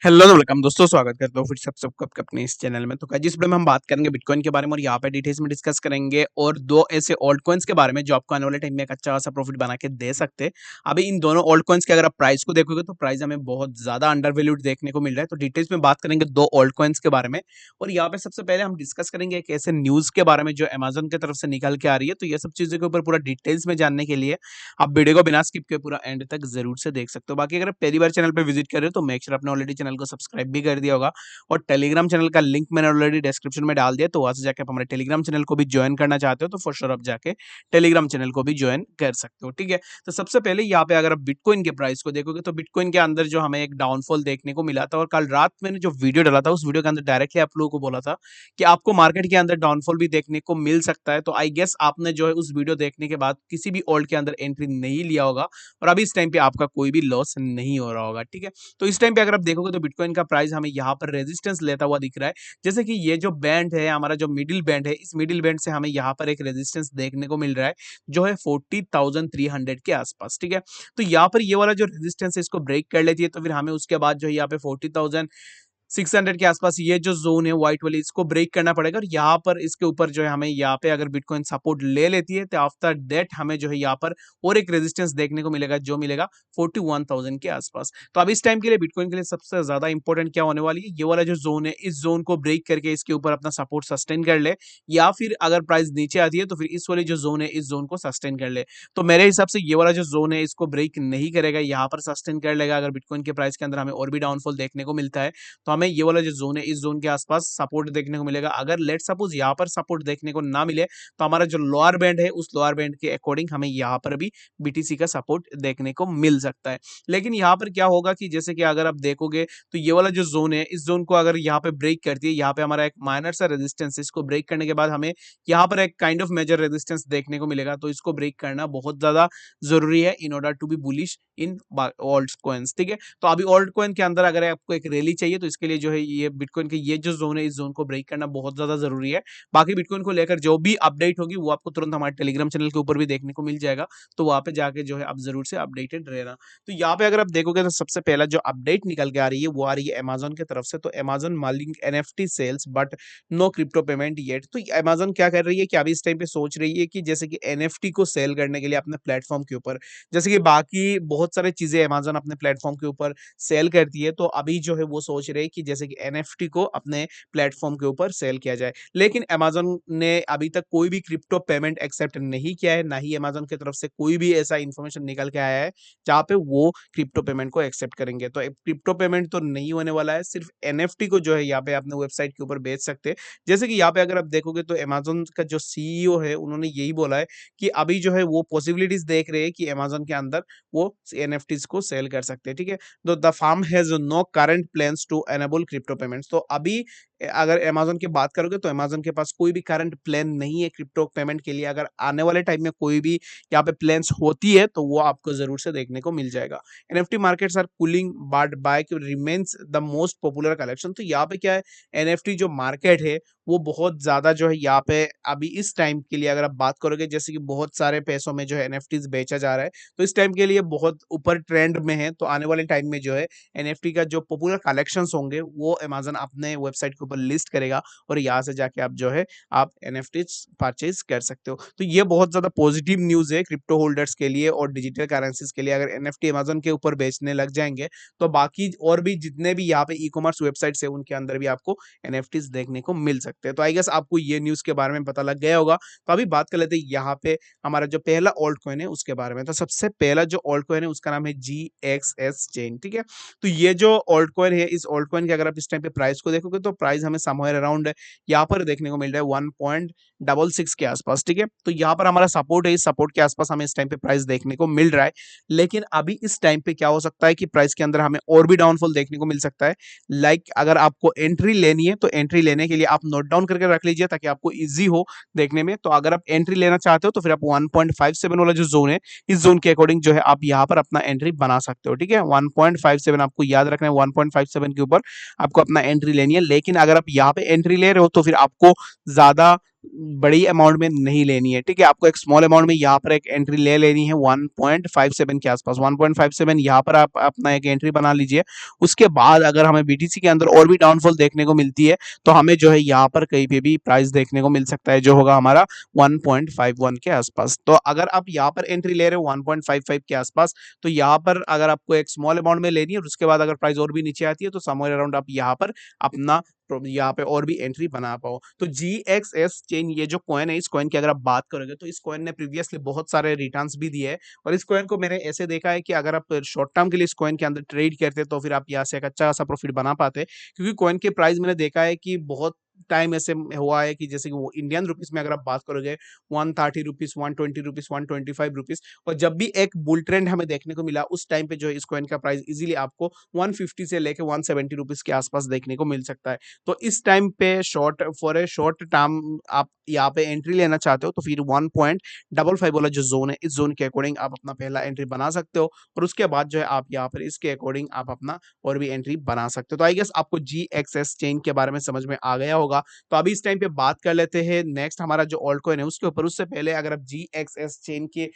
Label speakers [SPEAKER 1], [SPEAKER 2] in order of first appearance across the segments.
[SPEAKER 1] Hello welcome दोस्तों, स्वागत करता हूँ फिर सबका अपने इस चैनल में। तो जिस वीडियो में हम बात करेंगे बिटकॉइन के बारे में और यहाँ पे डिटेल्स में डिस्कस करेंगे और दो ऐसे ऑल्ट कॉइन्स के बारे में जो आपको आने वाले टाइम में एक अच्छा खासा प्रॉफिट बना के दे सकते हैं। अभी इन दोनों ऑल्ट कॉइन्स के अगर आप प्राइस को देखोगे तो प्राइस हमें बहुत ज्यादा अंडर वैल्यूड देखने को मिल रहा है। तो डिटेल्स में बात करेंगे दो ऑल्ट कॉइन्स के बारे में और यहाँ पे सबसे पहले हम डिस्कस करेंगे एक ऐसे न्यूज के बारे में जो अमेजोन की तरफ से निकल के आ रही है। तो ये सब चीजों के ऊपर पूरा डिटेल्स में जानने के लिए आप वीडियो को बिना स्किप के पूरा एंड तक जरूर से देख सकते हो। बाकी अगर आप पहली बार चैनल पे विजिट कर रहे हो तो मेक श्योर आपने ऑलरेडी चैनल को सब्सक्राइब भी कर दिया होगा और टेलीग्राम चैनल का लिंक मैंने ऑलरेडी डिस्क्रिप्शन में डाल दिया। तो वहां से जाके आप हमारे टेलीग्राम चैनल को भी ज्वाइन करना चाहते हो तो फॉर श्योर आप जाके टेलीग्राम चैनल को भी ज्वाइन कर सकते हो। ठीक है, तो सबसे पहले यहाँ पे अगर आप बिटकॉइन के प्राइस को देखोगे तो बिटकॉइन के अंदर जो हमें एक डाउनफॉल देखने को मिला था और कल रात मैंने जो वीडियो डाला था उस वीडियो के अंदर डायरेक्टली आप लोगों को बोला था कि आपको मार्केट के अंदर डाउनफॉल भी देखने को मिल सकता है। तो आई गेस आपने जो है उस वीडियो देखने के बाद किसी भी ऑल्ट के अंदर एंट्री नहीं लिया होगा और अभी इस टाइम पे आपका कोई भी लॉस नहीं हो रहा होगा। ठीक है, तो इस टाइम पे अगर आप देखोगे तो बिटकॉइन का प्राइस हमें यहाँ पर रेजिस्टेंस लेता हुआ दिख रहा है। जैसे कि ये जो बैंड है हमारा, जो मिडिल बैंड है, इस मिडिल बैंड से हमें यहाँ पर एक रेजिस्टेंस देखने को मिल रहा है जो है 40,300 के आसपास। ठीक है, तो यहाँ पर ये वाला जो रेजिस्टेंस है इसको ब्रेक कर लेती है तो फिर हमें उसके बाद जो है यहाँ पे 40,600 के आसपास ये जो जोन है व्हाइट वाली, इसको ब्रेक करना पड़ेगा और यहाँ पर इसके ऊपर जो है हमें यहाँ पे अगर बिटकॉइन सपोर्ट ले लेती है तो आफ्टर दैट हमें जो है यहाँ पर और एक रेजिस्टेंस देखने को मिलेगा जो मिलेगा 41,000 के आसपास। तो अब इस टाइम के लिए बिटकॉइन के लिए सबसे ज्यादा इंपॉर्टेंट क्या होने वाली है, ये वाला जो जोन है इस जोन को ब्रेक करके इसके ऊपर अपना सपोर्ट सस्टेन कर ले या फिर अगर प्राइस नीचे आती है तो फिर इस वाली जो जोन है इस जोन को सस्टेन कर ले। तो मेरे हिसाब से ये वाला जो जोन है इसको ब्रेक नहीं करेगा, यहाँ पर सस्टेन कर लेगा। अगर बिटकॉइन के प्राइस के अंदर हमें और भी डाउनफॉल देखने को मिलता है तो हमें ये वाला जो जोन है इस जोन के आसपास सपोर्ट देखने को मिलेगा। अगर लेट सपोज यहाँ पर सपोर्ट देखने को ना मिले तो हमारा जो लोअर बैंड है उस लोअर बैंड के अकॉर्डिंग हमें यहाँ पर भी बीटीसी का सपोर्ट देखने को मिल सकता है। लेकिन यहाँ पर क्या होगा कि जैसे कि अगर आप देखोगे तो ये वाला जो जोन है इस जोन को अगर यहाँ पे ब्रेक करती है, यहाँ पे हमारा एक माइनर सा रेजिस्टेंस, इसको ब्रेक करने के बाद हमें यहाँ पर एक काइंड ऑफ मेजर रेजिस्टेंस देखने को मिलेगा। तो इसको ब्रेक करना बहुत ज्यादा जरूरी है in order to be bullish in alt coins. ठीक है, तो अभी ऑल्ट कॉइन के अंदर अगर आपको एक रैली चाहिए तो इसके लिए जो है ये बिटकॉइन के ये जो जोन है इस जोन को ब्रेक करना बहुत ज्यादा जरूरी है। बाकी बिटकॉइन को लेकर जो भी अपडेट होगी वो आपको तुरंत हमारे टेलीग्राम चैनल के ऊपर भी देखने को मिल जाएगा। तो वहां पे जाके जो है आप जरूर से अपडेटेड रहना। तो यहाँ पे अगर आप देखोगे तो सबसे पहला जो अपडेट निकल के आ रही है वो आ रही है अमेजोन की तरफ से। तो Amazon mulling NFT sales but no crypto payment yet. तो अमेजोन क्या कर रही है कि अभी इस टाइम पे सोच रही है कि जैसे कि एनएफटी को सेल करने के लिए अपने प्लेटफॉर्म के ऊपर, जैसे कि बाकी बहुत सारे चीजें अमेजोन अपने प्लेटफॉर्म के ऊपर सेल करती है, तो अभी जो है वो सोच रहे हैं कि जैसे कि एनएफटी को अपने प्लेटफॉर्म के ऊपर सेल किया जाए। लेकिन अमेजोन ने अभी तक कोई भी क्रिप्टो पेमेंट एक्सेप्ट नहीं किया है, ना ही अमेजोन की तरफ से कोई भी ऐसा इंफॉर्मेशन निकल के आया है जहाँ पे वो क्रिप्टो पेमेंट को एक्सेप्ट करेंगे। तो क्रिप्टो पेमेंट तो नहीं होने वाला है, सिर्फ एनएफटी को जो है यहाँ पे अपने वेबसाइट के ऊपर बेच सकते हैं। जैसे कि यहाँ पे अगर आप देखोगे तो अमेजोन का जो सीईओ है उन्होंने यही बोला है कि अभी जो है वो पॉसिबिलिटीज देख रहे हैं कि अमेजोन के अंदर वो एनएफटीज को सेल कर सकते हैं। ठीक है, तो the firm has no current plans to enable crypto payments. तो अभी अगर अमेजोन की बात करोगे तो अमेजोन के पास कोई भी करंट प्लान नहीं है क्रिप्टो पेमेंट के लिए। अगर आने वाले टाइम में कोई भी यहाँ पे प्लान्स होती है तो वो आपको जरूर से देखने को मिल जाएगा। NFT markets are cooling but bike remains the most popular collection. तो यहाँ पे क्या है, एनएफटी जो मार्केट है वो बहुत ज्यादा जो है यहाँ पे अभी इस टाइम के लिए अगर आप बात करोगे, जैसे कि बहुत सारे पैसों में जो है एनएफटीज बेचा जा रहा है तो इस टाइम के लिए बहुत ऊपर ट्रेंड में है। तो आने वाले टाइम में जो है एनएफटी का जो पॉपुलर कलेक्शंस होंगे वो अमेजन अपने वेबसाइट के ऊपर लिस्ट करेगा और यहाँ से जाके आप जो है आप एनएफटीज परचेज कर सकते हो। तो ये बहुत ज्यादा पॉजिटिव न्यूज है क्रिप्टो होल्डर्स के लिए और डिजिटल करेंसीज के लिए। अगर एनएफटी अमेजन के ऊपर बेचने लग जाएंगे तो बाकी और भी जितने भी यहाँ पे ई कॉमर्स वेबसाइट्स है उनके अंदर भी आपको एनएफटीज देखने को मिल सकते हैं। तो आई गेस आपको ये न्यूज के बारे में पता लग गया होगा। तो अभी बात कर लेते हैं यहाँ पे हमारा जो पहला ऑल्ट कॉइन है उसके बारे में। तो सबसे पहला जो ऑल्ट कॉइन है उसका नाम है GXS चेन। ठीक है, तो ये जो ऑल्ट कॉइन है इस ऑल्ट कॉइन के अगर आप इस टाइम पे प्राइस को देखोगे तो प्राइस हमें समवेयर अराउंड यहाँ पर देखने को मिल रहा है 1.66 के आसपास। ठीक है, तो यहाँ पर हमारा सपोर्ट है, इस सपोर्ट के आसपास हमें इस टाइम पे प्राइस देखने को मिल रहा है। लेकिन अभी इस टाइम पे क्या हो सकता है कि प्राइस के अंदर हमें और भी डाउनफॉल देखने को मिल सकता है। अगर आपको एंट्री लेनी है तो एंट्री लेने के लिए आप नोट डाउन करके रख लीजिए ताकि आपको इजी हो देखने में। तो अगर आप एंट्री लेना चाहते हो तो फिर आप 1.57 वाला जो जोन है इस जोन के अकॉर्डिंग जो है आप यहाँ पर अपना एंट्री बना सकते हो। ठीक है, 1.57 आपको याद रखना है, 1.57 के ऊपर आपको अपना एंट्री लेनी है। लेकिन अगर आप यहाँ पे एंट्री ले रहे हो तो फिर आपको ज्यादा बड़ी अमाउंट में नहीं लेनी है, ठीक है। आपको एक स्मॉल अमाउंट में यहाँ पर एक एंट्री ले लेनी है 1.57 के आसपास। 1.57 यहाँ पर आप अपना एक एंट्री बना लीजिए। उसके बाद अगर हमें बीटीसी के अंदर और भी डाउनफॉल देखने को मिलती है तो हमें जो है यहाँ पर कहीं पे भी प्राइस देखने को मिल सकता है, जो होगा हमारा 1.51 के आसपास। तो अगर आप यहाँ पर एंट्री ले रहे हो 1.55 के आसपास, तो यहाँ पर अगर आपको एक स्मॉल अमाउंट में लेनी है और उसके बाद अगर प्राइस और भी नीचे आती है तो समवेयर अराउंड आप यहाँ पर अपना यहाँ पे और भी एंट्री बना पाओ। तो GXS चेन ये जो कॉइन है, इस कॉइन की अगर आप बात करोगे तो इस कॉइन ने प्रीवियसली बहुत सारे रिटर्न्स भी दिए है और इस कॉइन को मैंने ऐसे देखा है कि अगर आप शॉर्ट टर्म के लिए इस कॉइन के अंदर ट्रेड करते तो फिर आप यहाँ से एक अच्छा खासा प्रॉफिट बना पाते, क्योंकि कॉइन के प्राइस मैंने देखा है कि बहुत टाइम ऐसे हुआ है कि जैसे कि वो इंडियन रुपीस में अगर आप बात करोगे 130 रुपीज, 120 रुपीज, 125 रुपीज, और जब भी एक बुल ट्रेंड हमें देखने को मिला उस टाइम पे जो है इस कॉइन का प्राइस इजीली आपको 150 से लेके 170 रुपीज के आसपास देखने को मिल सकता है। तो इस टाइम पे short for a short term आप यहाँ पे एंट्री लेना चाहते हो तो फिर 1.55 वाला जो जोन है, इस जोन के अकॉर्डिंग आप अपना पहला एंट्री बना सकते हो और उसके बाद जो है आप यहाँ पर इसके अकॉर्डिंग आप अपना और भी एंट्री बना सकते हो। तो आई गेस आपको GXS चेन के बारे में समझ में आ गया होगा। तो अभी इस टाइम पे बात कर लेते हैं नेक्स्ट हमारा जो ऑल्ट कॉइन है उसके ऊपर। उससे पहले अगर आप GXS चेन के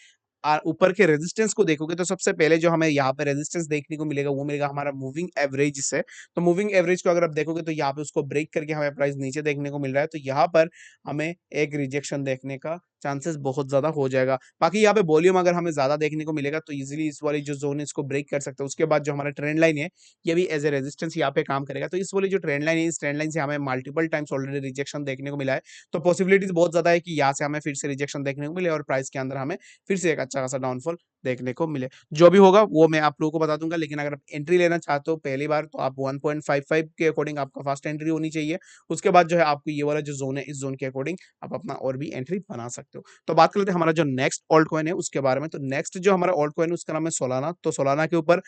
[SPEAKER 1] ऊपर के रेजिस्टेंस को देखोगे तो सबसे पहले जो हमें यहाँ पे रेजिस्टेंस देखने को मिलेगा वो मिलेगा हमारा मूविंग एवरेज से। तो मूविंग एवरेज को अगर आप देखोगे तो यहाँ पे उसको ब्रेक करके हमें प्राइस नीचे देखने को मिल रहा है, तो यहाँ पर हमें एक रिजेक्शन देखने का चांसेस बहुत ज्यादा हो जाएगा। बाकी यहाँ पे वॉल्यूम अगर हमें ज्यादा देखने को मिलेगा तो इजीली इस वाली जो जोन है इसको ब्रेक कर सकते हैं। उसके बाद जो हमारा ट्रेंड लाइन है ये भी एज ए रेजिस्टेंस यहाँ पे काम करेगा। तो इस वाली जो ट्रेंड लाइन है इस ट्रेंड लाइन से हमें मल्टीपल टाइम्स ऑलरेडी रिजेक्शन देखने को मिला है, तो पॉसिबिलिटीज बहुत ज्यादा है कि यहाँ से हमें फिर से रिजेक्शन देखने को मिले और प्राइस के अंदर हमें फिर से एक अच्छा खासा डाउनफॉल देखने को मिले। जो भी होगा वो मैं आप लोगों को बता दूंगा, लेकिन अगर आप एंट्री लेना चाहते हो पहली बार तो आप 1.55 के अकॉर्डिंग आपका फर्स्ट एंट्री होनी चाहिए। उसके बाद जो है आपको ये वाला जो जोन है इस जोन के अकॉर्डिंग आप अपना और भी एंट्री बना सकते हो। तो बात कर लेते हैं हमारा जो नेक्स्ट ऑल्ट कॉइन है उसके बारे में। तो नेक्स्ट जो हमारा ऑल्ट कॉइन है उसका नाम है सोलाना। तो सोलाना के ऊपर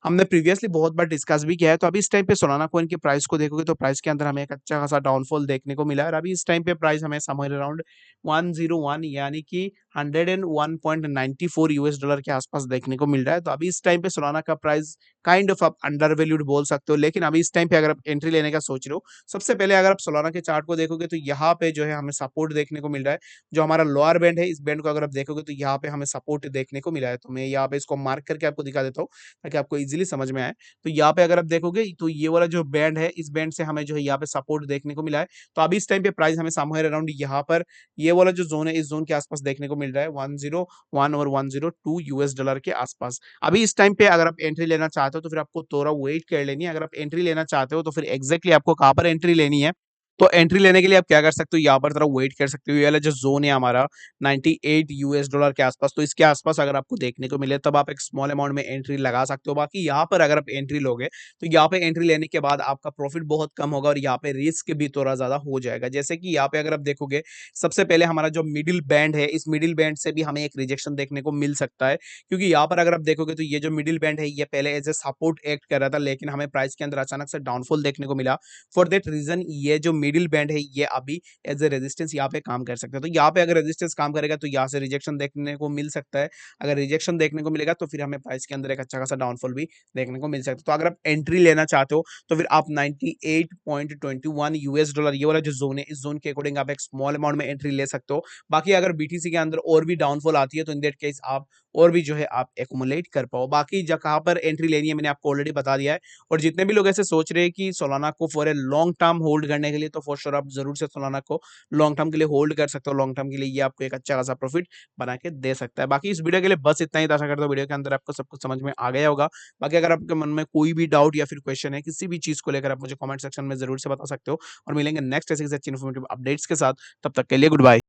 [SPEAKER 1] हमने प्रीवियसली बहुत बार डिस्कस भी किया है। तो अभी इस टाइम पे सोलाना कॉइन की प्राइस को देखोगे तो प्राइस के अंदर हमें एक अच्छा खासा डाउनफॉल देखने को मिला है और अभी इस टाइम पे प्राइस हमें समवेयर अराउंड 101 यानी कि 101.94 यूएस डॉलर के आसपास देखने को मिल रहा है। तो अभी इस टाइम पे सोलाना का प्राइस काइंड ऑफ आप अंडर वैल्यूड बोल सकते हो, लेकिन अभी इस टाइम पे अगर आप एंट्री लेने का सोच रहे हो, सबसे पहले अगर आप सोलाना के चार्ट को देखोगे तो यहाँ पे जो है हमें सपोर्ट देखने को मिल रहा है। जो हमारा लोअर बैंड है इस बैंड को अगर आप देखोगे तो यहाँ पे हमें सपोर्ट देखने को मिला है। तो मैं यहाँ पे इसको मार्क करके आपको दिखा देता हूँ ताकि आपको इजीली समझ में आए। तो यहाँ पे अगर आप देखोगे तो ये वाला जो बैंड है इस बैंड से हमें जो है यहाँ पे सपोर्ट देखने को मिला है। तो अभी इस टाइम पे प्राइस हमें समवेयर अराउंड यहाँ पर ये वाला जो जोन है इस जोन के आसपास देखने को मिल रहा है 101 और 102 यूएस डॉलर के आसपास। अभी इस टाइम पे अगर आप एंट्री लेना चाहते हो तो फिर आपको थोड़ा वेट कर लेनी है। अगर आप एंट्री लेना चाहते हो तो फिर एग्जैक्टली आपको कहाँ पर एंट्री लेनी है, तो एंट्री लेने के लिए आप क्या कर सकते हो, यहाँ पर थोड़ा वेट कर सकते हो। ये वाला जो जोन है हमारा 98 यूएस डॉलर के आसपास, तो इसके आसपास अगर आपको देखने को मिले तब आप एक स्मॉल अमाउंट में एंट्री लगा सकते हो। बाकी यहाँ पर अगर आप एंट्री लोगे तो यहाँ पे एंट्री लेने के बाद आपका प्रॉफिट बहुत कम होगा और यहाँ पे रिस्क भी थोड़ा ज्यादा हो जाएगा। जैसे कि यहाँ पे अगर आप देखोगे सबसे पहले हमारा जो मिडिल बैंड है इस मिडिल बैंड से भी हमें एक रिजेक्शन देखने को मिल सकता है, क्योंकि यहाँ पर अगर आप देखोगे तो ये जो मिडिल बैंड है ये पहले एज ए सपोर्ट एक्ट कर रहा था, लेकिन हमें प्राइस के अंदर अचानक से डाउनफॉल देखने को मिला। फॉर दैट रीजन ये जो मिडिल बैंड है ये अभी एज ए रेजिस्टेंस यहाँ पे काम कर सकता है। तो यहाँ पे अगर रेजिस्टेंस काम करेगा तो यहाँ से रिजेक्शन देखने को मिल सकता है। अगर रिजेक्शन देखने को मिलेगा तो फिर हमें प्राइस के अंदर एक अच्छा खासा डाउनफॉल भी देखने को मिल सकता है। तो अगर आप एंट्री लेना चाहते हो तो फिर आप 98.21 यूएस डॉलर ये वाला जो जोन है इस जोन के अकॉर्डिंग आप एक स्मॉल अमाउंट में एंट्री ले सकते हो। बाकी अगर बीटीसी के अंदर और भी डाउनफॉल आती है तो इन दैट केस आप और भी जो है आप एक्यूमुलेट कर पाओ। बाकी जहाँ पर एंट्री लेनी है मैंने आपको ऑलरेडी बता दिया है। और जितने भी लोग ऐसे सोच रहे हैं कि सोलाना को for a long term hold करने के लिए, तो फॉर श्योर आप जरूर से सोलाना को लॉन्ग टर्म के लिए होल्ड कर सकते हो। लॉन्ग टर्म के लिए ये आपको एक अच्छा खासा प्रॉफिट बना के दे सकता है। बाकी इस वीडियो के लिए बस इतना ही था। आशा करता हूँ वीडियो के अंदर आपको सब कुछ समझ में आ गया होगा। बाकी अगर आपके मन में कोई भी डाउट या फिर क्वेश्चन है किसी भी चीज को लेकर आप मुझे कमेंट सेक्शन में जरूर से बता सकते हो और मिलेंगे नेक्स्ट ऐसी अच्छी इन्फॉर्मेटिव अपडेट्स के साथ। तब तक के लिए गुड बाय।